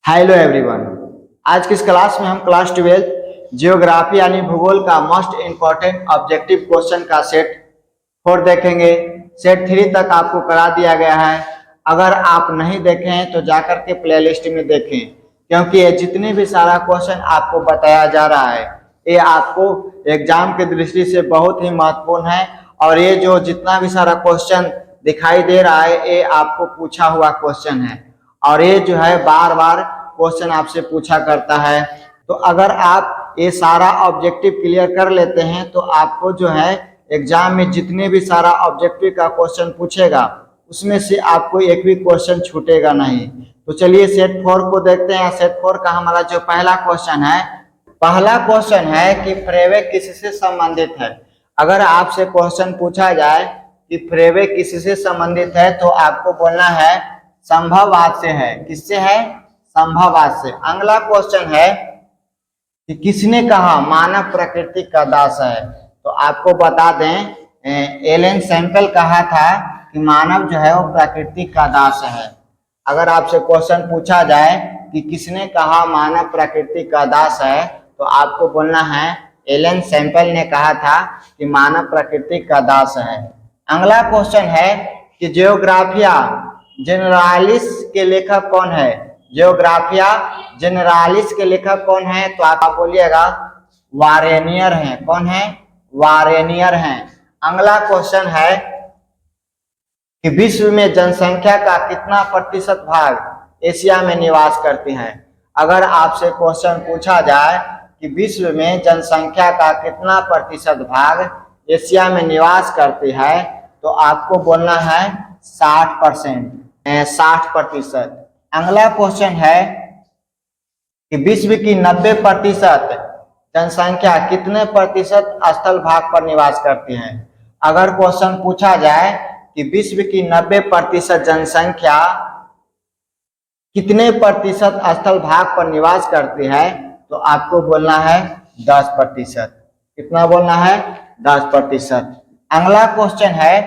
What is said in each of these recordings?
Hello everyone. आज की इस क्लास में हम क्लास 12 जियोग्राफी यानी भूगोल का मोस्ट इम्पोर्टेंट ऑब्जेक्टिव क्वेश्चन का सेट 4 देखेंगे। सेट 3 तक आपको करा दिया गया है। अगर आप नहीं देखे हैं तो जाकर के प्लेलिस्ट में देखें, क्योंकि ये जितने भी सारा क्वेश्चन आपको बताया जा रहा है ये आपको एग्जाम की दृष्टि से बहुत ही महत्वपूर्ण है। और ये जो जितना भी सारा क्वेश्चन दिखाई दे रहा है ये आपको पूछा हुआ क्वेश्चन है, और ये जो है बार बार क्वेश्चन आपसे पूछा करता है। तो अगर आप ये सारा ऑब्जेक्टिव क्लियर कर लेते हैं तो आपको जो है एग्जाम में जितने भी सारा ऑब्जेक्टिव का क्वेश्चन पूछेगा उसमें से आपको एक भी क्वेश्चन छूटेगा नहीं। तो चलिए सेट 4 को देखते हैं। सेट 4 का हमारा जो पहला क्वेश्चन है कि फ्रेवे किससे संबंधित है। अगर आपसे क्वेश्चन पूछा जाए कि फ्रेवे किससे संबंधित है तो आपको बोलना है संभववाद से है। किससे है? संभववाद से। अगला क्वेश्चन है कि किसने कहा मानव प्रकृति का दास है। तो आपको बता दें एलन सैम्पल कहा था कि मानव जो है वो प्रकृति का दास है। अगर आपसे क्वेश्चन पूछा जाए कि किसने कहा मानव प्रकृति का दास है तो आपको बोलना है एलन सैम्पल ने कहा था कि मानव प्रकृति का दास है। अगला क्वेश्चन है कि जियोग्राफिया जेनरालिस के लेखक कौन है। जियोग्राफिया जेनरालिस के लेखक कौन है तो आप बोलिएगा वारेनियर हैं। कौन है? वारेनियर हैं। अगला क्वेश्चन है कि विश्व में जनसंख्या का कितना प्रतिशत भाग एशिया में निवास करती है। अगर आपसे क्वेश्चन पूछा जाए कि विश्व में जनसंख्या का कितना प्रतिशत भाग एशिया में निवास करती है तो आपको बोलना है 60%। अगला क्वेश्चन है कि विश्व की 90% जनसंख्या कितने प्रतिशत स्थल भाग पर निवास करती है। अगर क्वेश्चन पूछा जाए कि विश्व की 90% जनसंख्या कितने प्रतिशत स्थल भाग पर निवास करती है तो आपको बोलना है 10%। कितना बोलना है? 10%। अगला क्वेश्चन है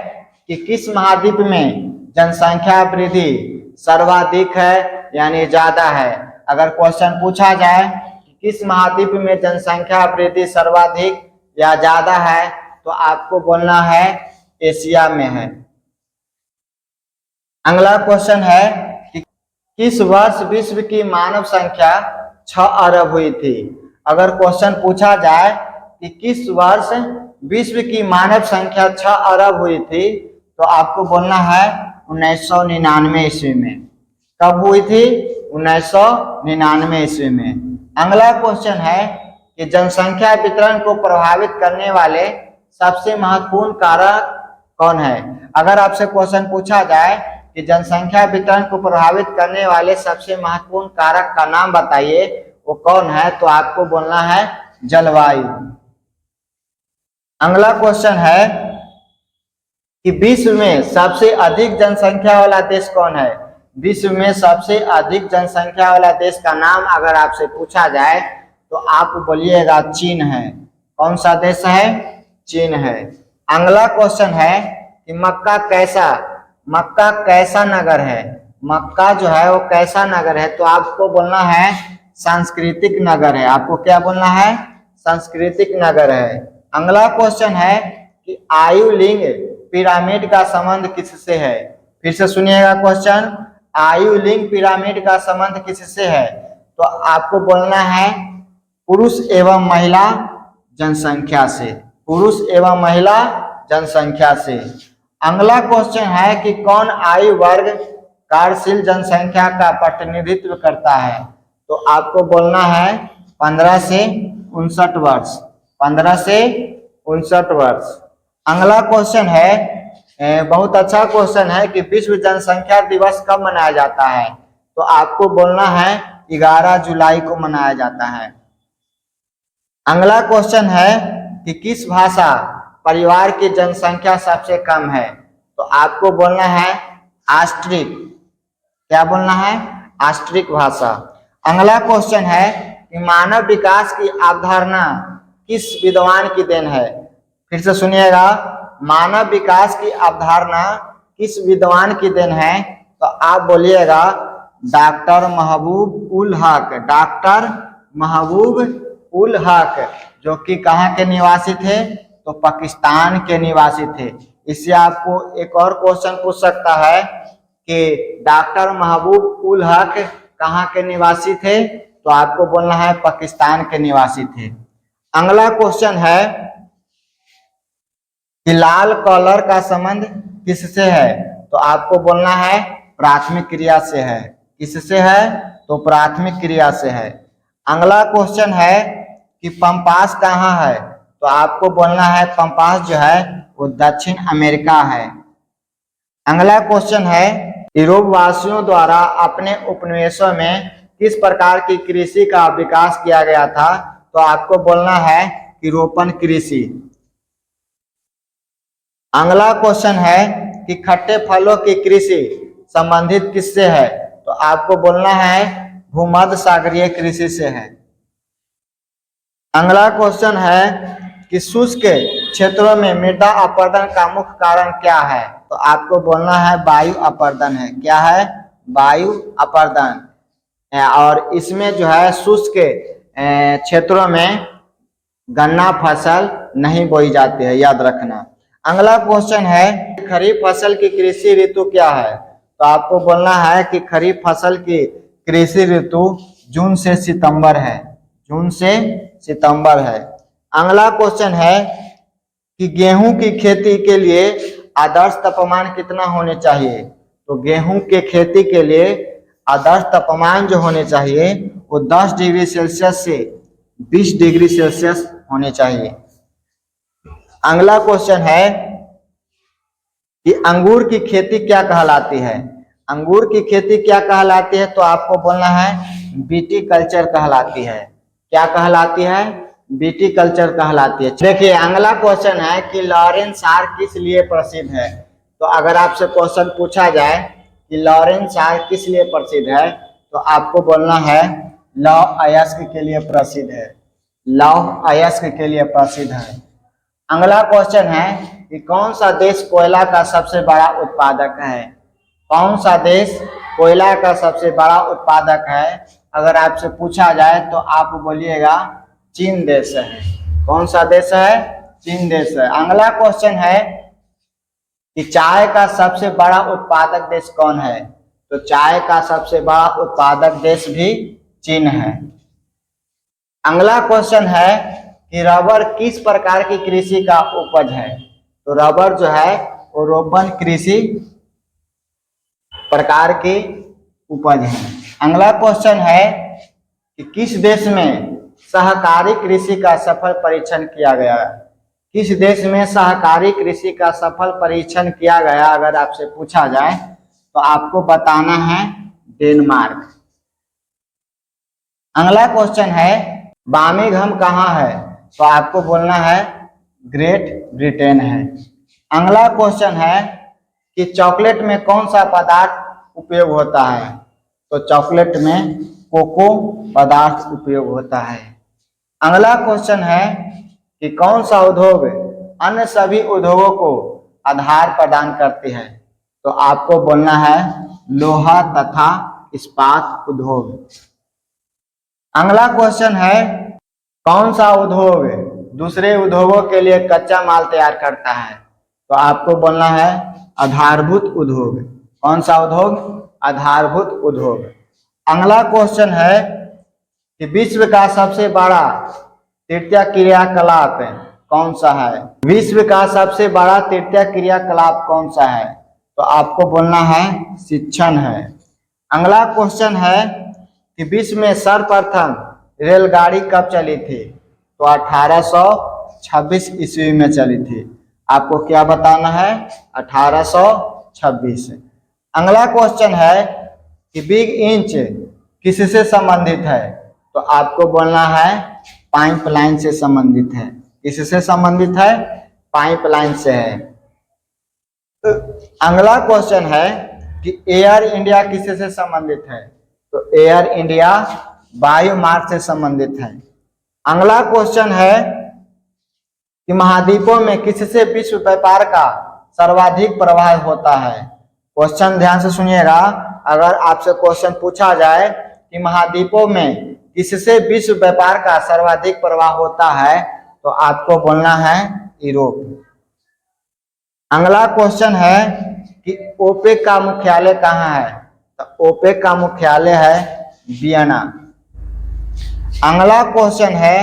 कि किस महाद्वीप में जनसंख्या वृद्धि सर्वाधिक है यानी ज्यादा है। अगर क्वेश्चन पूछा जाए कि किस महाद्वीप में जनसंख्या वृद्धि सर्वाधिक या ज्यादा है तो आपको बोलना है एशिया में है। अगला क्वेश्चन है कि किस वर्ष विश्व की मानव संख्या 6 अरब हुई थी। अगर क्वेश्चन पूछा जाए कि किस वर्ष विश्व की मानव संख्या 6 अरब हुई थी तो आपको बोलना है 1999 ईस्वी में। कब हुई थी? 1999 ईस्वी में। अगला क्वेश्चन है कि जनसंख्या वितरण को प्रभावित करने वाले सबसे महत्वपूर्ण कारक कौन है। अगर आपसे क्वेश्चन पूछा जाए कि जनसंख्या वितरण को प्रभावित करने वाले सबसे महत्वपूर्ण कारक का नाम बताइए वो कौन है तो आपको बोलना है जलवायु। अगला क्वेश्चन है कि विश्व में सबसे अधिक जनसंख्या वाला देश कौन है। विश्व में सबसे अधिक जनसंख्या वाला देश का नाम अगर आपसे पूछा जाए तो आप बोलिएगा चीन है। कौन सा देश है? चीन है। अगला क्वेश्चन है कि मक्का कैसा नगर है। मक्का जो है वो कैसा नगर है तो आपको बोलना है सांस्कृतिक नगर है। आपको क्या बोलना है? सांस्कृतिक नगर है। अगला क्वेश्चन है कि आयु लिंग पिरामिड का संबंध किससे है। फिर से सुनिएगा क्वेश्चन, आयु लिंग पिरामिड का संबंध किससे है तो आपको बोलना है पुरुष एवं महिला जनसंख्या से। पुरुष एवं महिला जनसंख्या से। अगला क्वेश्चन है कि कौन आयु वर्ग कार्यशील जनसंख्या का प्रतिनिधित्व करता है तो आपको बोलना है 15 से 59 वर्ष। 15 से 59 वर्ष। अगला क्वेश्चन है बहुत अच्छा क्वेश्चन है कि विश्व जनसंख्या दिवस कब मनाया जाता है तो आपको बोलना है 11 जुलाई को मनाया जाता है। अगला क्वेश्चन है कि किस भाषा परिवार की जनसंख्या सबसे कम है तो आपको बोलना है ऑस्ट्रिक। क्या बोलना है? ऑस्ट्रिक भाषा। अगला क्वेश्चन है कि मानव विकास की अवधारणा किस विद्वान की देन है। फिर से सुनिएगा, मानव विकास की अवधारणा किस विद्वान की देन है तो आप बोलिएगा डॉक्टर महबूब उल हक, डॉक्टर महबूब उल हक, जो कि कहाँ के निवासी थे, तो पाकिस्तान के निवासी थे। इससे आपको एक और क्वेश्चन पूछ सकता है कि डॉक्टर महबूब उल हक कहाँ के निवासी थे, तो आपको बोलना है पाकिस्तान के निवासी थे। अगला क्वेश्चन है कि लाल कलर का संबंध किससे है, तो आपको बोलना है प्राथमिक क्रिया से है। किससे है, तो प्राथमिक क्रिया से है। अगला क्वेश्चन है कि पंपास कहाँ है, तो आपको बोलना है पंपास जो है वो दक्षिण अमेरिका है। अगला क्वेश्चन है यूरोप वासियों द्वारा अपने उपनिवेशों में किस प्रकार की कृषि का विकास किया गया था, तो आपको बोलना है कि रोपण कृषि। अगला क्वेश्चन है कि खट्टे फलों की कृषि संबंधित किससे है, तो आपको बोलना है भूमध्य सागरीय कृषि से है। अगला क्वेश्चन है कि शुष्क क्षेत्रों में मृदा अपरदन का मुख्य कारण क्या है, तो आपको बोलना है वायु अपरदन है। क्या है, वायु अपरदन। और इसमें जो है शुष्क क्षेत्रों में गन्ना फसल नहीं बोई जाती है, याद रखना। अगला क्वेश्चन है खरीफ फसल की कृषि ऋतु क्या है, तो आपको बोलना है कि खरीफ फसल की कृषि ऋतु जून से सितंबर है, जून से सितंबर है। अगला क्वेश्चन है कि गेहूं की खेती के लिए आदर्श तापमान कितना होने चाहिए, तो गेहूं के खेती के लिए आदर्श तापमान जो होने चाहिए वो 10 डिग्री सेल्सियस से 20 डिग्री सेल्सियस होने चाहिए। अगला क्वेश्चन है कि अंगूर की खेती क्या कहलाती है, अंगूर की खेती क्या कहलाती है, तो आपको बोलना है बीटी कल्चर कहलाती है। क्या कहलाती है, बीटी कल्चर कहलाती है। देखिए अगला क्वेश्चन है कि लॉरेंस सार किस लिए प्रसिद्ध है, तो अगर आपसे क्वेश्चन पूछा जाए कि लॉरेंस सार किस लिए प्रसिद्ध है, तो आपको बोलना है लौह अयस्क के लिए प्रसिद्ध है, लौह अयस्क के लिए प्रसिद्ध है। अगला क्वेश्चन है कि कौन सा देश कोयला का सबसे बड़ा उत्पादक है, कौन सा देश कोयला का सबसे बड़ा उत्पादक है, अगर आपसे पूछा जाए तो आप बोलिएगा चीन देश है। कौन सा देश है, चीन देश है। अगला क्वेश्चन है कि चाय का सबसे बड़ा उत्पादक देश कौन है, तो चाय का सबसे बड़ा उत्पादक देश भी चीन है। अगला क्वेश्चन है कि रबर किस प्रकार की कृषि का उपज है, तो रबर जो है वो रोपण कृषि प्रकार की उपज है। अगला क्वेश्चन है कि किस देश में सहकारी कृषि का सफल परीक्षण किया गया है, किस देश में सहकारी कृषि का सफल परीक्षण किया गया, अगर आपसे पूछा जाए तो आपको बताना है डेनमार्क। अगला क्वेश्चन है बामिंघम कहाँ है, तो आपको बोलना है ग्रेट ब्रिटेन है। अगला क्वेश्चन है कि चॉकलेट में कौन सा पदार्थ उपयोग होता है, तो चॉकलेट में कोको पदार्थ उपयोग होता है। अगला क्वेश्चन है कि कौन सा उद्योग अन्य सभी उद्योगों को आधार प्रदान करते हैं, तो आपको बोलना है लोहा तथा इस्पात उद्योग। अगला क्वेश्चन है कौन सा उद्योग दूसरे उद्योगों के लिए कच्चा माल तैयार करता है, तो आपको बोलना है आधारभूत उद्योग। कौन सा उद्योग, आधारभूत उद्योग। अगला क्वेश्चन है कि विश्व का सबसे बड़ा तृतीय क्रियाकलाप कौन सा है, विश्व का सबसे बड़ा तृतीय क्रियाकलाप कौन सा है, तो आपको बोलना है शिक्षण है। अगला क्वेश्चन है कि विश्व में सर्वप्रथम रेलगाड़ी कब चली थी, तो 1826 ईस्वी में चली थी। आपको क्या बताना है, 1826। अगला क्वेश्चन है कि बिग इंच किससे संबंधित है, तो आपको बोलना है पाइपलाइन से संबंधित है। किससे संबंधित है, पाइपलाइन से है। अगला क्वेश्चन है कि एयर इंडिया किससे संबंधित है, तो एयर इंडिया वायु मार्ग से संबंधित है। अगला क्वेश्चन है कि महाद्वीपों में किससे विश्व व्यापार का सर्वाधिक प्रभाव होता है। क्वेश्चन ध्यान से सुनिएगा अगर आपसे क्वेश्चन पूछा जाए कि महाद्वीपों में किससे विश्व व्यापार का सर्वाधिक प्रवाह होता है, तो आपको बोलना है यूरोप। अगला क्वेश्चन है कि ओपेक का मुख्यालय कहाँ है, तो ओपेक का मुख्यालय है वियना। अगला क्वेश्चन है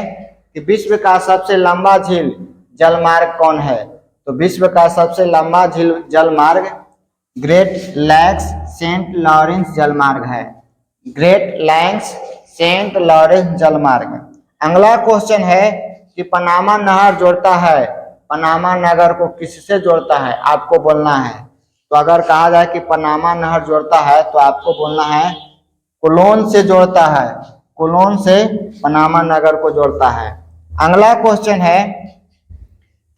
कि विश्व का सबसे लंबा झील जलमार्ग कौन है, तो विश्व का सबसे लंबा झील जलमार्ग ग्रेट लैक्स सेंट लॉरेंस जलमार्ग है। ग्रेट लैक्स सेंट लॉरेंस जलमार्ग। अगला क्वेश्चन है कि पनामा नहर जोड़ता है, पनामा नगर को किससे जोड़ता है, आपको बोलना है। तो अगर कहा जाए कि पनामा नहर जोड़ता है तो आपको बोलना है कोलोन से जोड़ता है, कोलोन से पनामा नगर को जोड़ता है। अगला क्वेश्चन है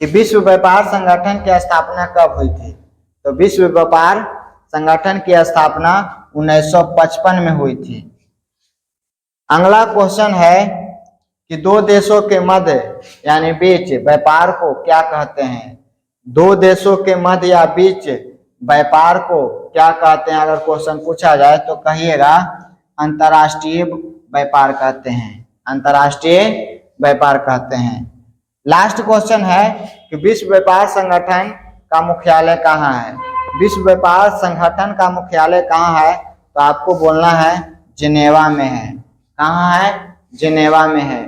कि विश्व व्यापार संगठन की स्थापना कब हुई थी, तो विश्व व्यापार संगठन की स्थापना 1955 में हुई थी। अगला क्वेश्चन है कि दो देशों के मध्य यानी बीच व्यापार को क्या कहते हैं, दो देशों के मध्य या बीच व्यापार को क्या कहते हैं, अगर क्वेश्चन पूछा जाए तो कहिएगा अंतर्राष्ट्रीय व्यापार कहते हैं, अंतर्राष्ट्रीय व्यापार कहते हैं। लास्ट क्वेश्चन है कि विश्व व्यापार संगठन का मुख्यालय कहाँ है, विश्व व्यापार संगठन का मुख्यालय कहाँ है, तो आपको बोलना है जिनेवा में है। कहाँ है, जिनेवा में है।